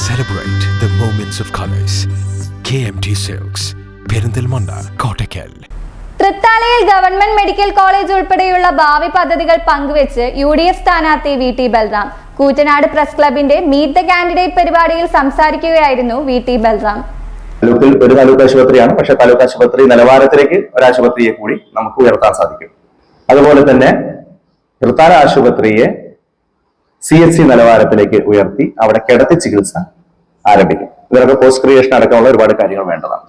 Celebrate the moments of colors. KMT Silks, Perindalmanda, Kottakkal. തൃത്താലയിൽ government medical college ഉൾപ്പെടെയുള്ള ഭാവി പദ്ധതികൾ പങ്കുവെച്ച് UDF സ്ഥാനാർത്ഥി VT ബൽറാം കൂറ്റനാട് പ്രസ് ക്ലബിന്റെ മീറ്റ് ദ കാൻഡിഡേറ്റ് പരിപാടിയിൽ സംസാരിക്കുകയായിരുന്നു VT ബൽറാം. ഒരു താലൂക്ക് ആശുപത്രിയാണ്, പക്ഷെ താലൂക്ക് ആശുപത്രി നിലവാരത്തിലേക്ക് ഒരു ആശുപത്രിയെ കൂടി നമുക്ക് ഉയർത്താൻ സാധിക്കും. അതുപോലെ തന്നെ തൃത്താല ആശുപത്രിയെ CHC നിലവാരത്തിലേക്ക് ഉയർത്തി അവിടെ കിടത്തി ചികിത്സ ആരംഭിക്കും. ഇതിനൊക്കെ പോസ്റ്റ് ക്രിയേഷൻ അടക്കമുള്ള ഒരുപാട് കാര്യങ്ങൾ വേണ്ടതാണ്.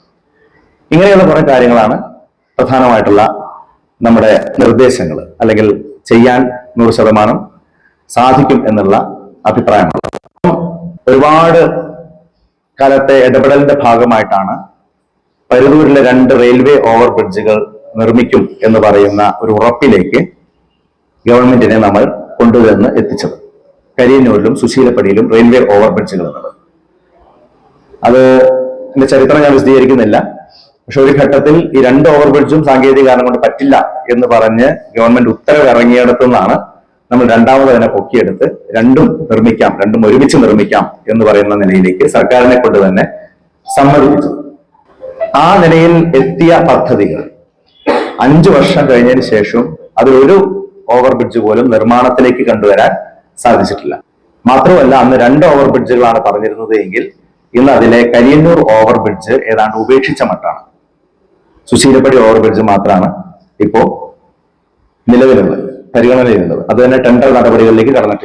ഇങ്ങനെയുള്ള കുറെ കാര്യങ്ങളാണ് പ്രധാനമായിട്ടുള്ള നമ്മുടെ നിർദ്ദേശങ്ങൾ, അല്ലെങ്കിൽ ചെയ്യാൻ 100% സാധിക്കും എന്നുള്ള അഭിപ്രായമാണ്. ഒരുപാട് കാലത്തെ ഇടപെടലിന്റെ ഭാഗമായിട്ടാണ് പരുതൂരിലെ 2 റെയിൽവേ ഓവർ ബ്രിഡ്ജുകൾ നിർമ്മിക്കും എന്ന് പറയുന്ന ഒരു ഉറപ്പിലേക്ക് ഗവൺമെന്റിനെ നമ്മൾ കൊണ്ടുവന്ന് എത്തിച്ചത്. കരിയന്നൂരിലും സുശീലപ്പടിയിലും റെയിൽവേ ഓവർ ബ്രിഡ്ജുകൾ എന്നത്, അത് എന്റെ ചരിത്രം ഞാൻ വിശദീകരിക്കുന്നില്ല. പക്ഷെ ഒരു ഘട്ടത്തിൽ ഈ 2 ഓവർ ബ്രിഡ്ജും സാങ്കേതിക കാരണം കൊണ്ട് പറ്റില്ല എന്ന് പറഞ്ഞ് ഗവൺമെന്റ് ഉത്തരവ് ഇറങ്ങിയിടത്തു നിന്നാണ് നമ്മൾ രണ്ടാമത് അതിനെ പൊക്കിയെടുത്ത് രണ്ടും ഒരുമിച്ച് നിർമ്മിക്കാം എന്ന് പറയുന്ന നിലയിലേക്ക് സർക്കാരിനെ കൊണ്ട് തന്നെ സമ്മതിപ്പിച്ചത്. ആ നിലയിൽ എത്തിയ പദ്ധതികൾ 5 വർഷം കഴിഞ്ഞതിന് ശേഷം അതിലൊരു ഓവർ ബ്രിഡ്ജ് പോലും നിർമ്മാണത്തിലേക്ക് കൊണ്ടുവരാൻ സാധിച്ചിട്ടില്ല. മാത്രമല്ല, അന്ന് 2 ഓവർ ബ്രിഡ്ജുകളാണ് പറഞ്ഞിരുന്നത് എങ്കിൽ ഇന്ന് അതിലെ കരിയന്നൂർ ഓവർ ബ്രിഡ്ജ് ഏതാണ്ട് ഉപേക്ഷിച്ച മട്ടാണ്. സുശീലപ്പടി ഓവർ ബ്രിഡ്ജ് മാത്രമാണ് ഇപ്പോ നിലവിലുള്ളത്, പരിഗണനയിലുള്ളത്. അത് തന്നെ ടെൻഡർ നടപടികളിലേക്ക് കടന്നിട്ടേ ഉള്ളൂ.